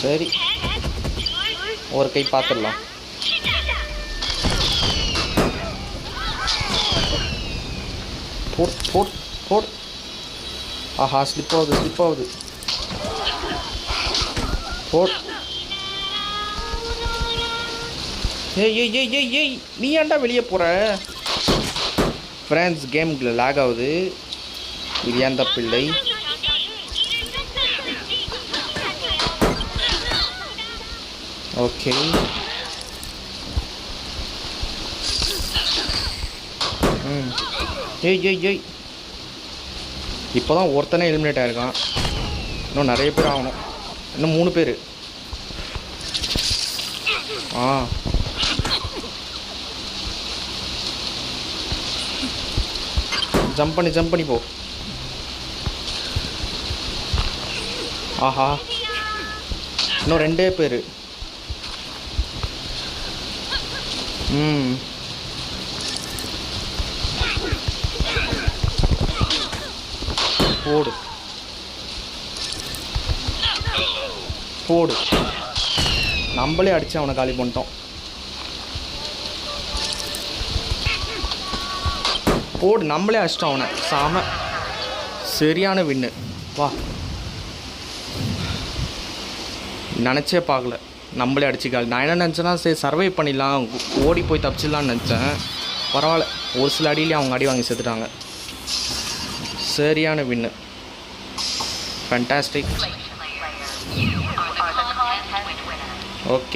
சரி, ஒரு கை பார்த்துடலாம். போட் போட் போட். ஆஹா, ஸ்லிப் ஆகுது. போட். ஏய், நீ ஏன்டா வெளியே போகிற? ஃப்ரெண்ட்ஸ், கேமுக்குள்ள லேக் ஆகுது. இது ஏன் தப்பில்லை. ஓகே, ஏய் இப்போ தான் ஒருத்தனே எலிமினேட் ஆகிருக்கான். இன்னும் நிறைய பேர் ஆகணும். இன்னும் 3 பேர். ஜம்ப் பண்ணி போ. ஆஹா, இன்னும் 2 பேர். போடு. நம்மளே அடித்து அவனை காலி பண்ணிட்டோம். போடு, நம்மளே அடிச்சிட்டோம் அவனை. சாம சரியான வின்னு. வா, நினச்சே பார்க்கல நம்மளே அடிச்சுக்கால். நான் என்ன நினச்சேன்னா, சரி சர்வை பண்ணிடலாம், ஓடி போய் தப்பிச்சிடலான்னு நினச்சேன். பரவாயில்ல, ஒரு சில அடியிலே அவங்க அடி வாங்கி செத்துட்டாங்க. சரியான வின்னு. ஃபேண்டாஸ்டிக். ஓகே.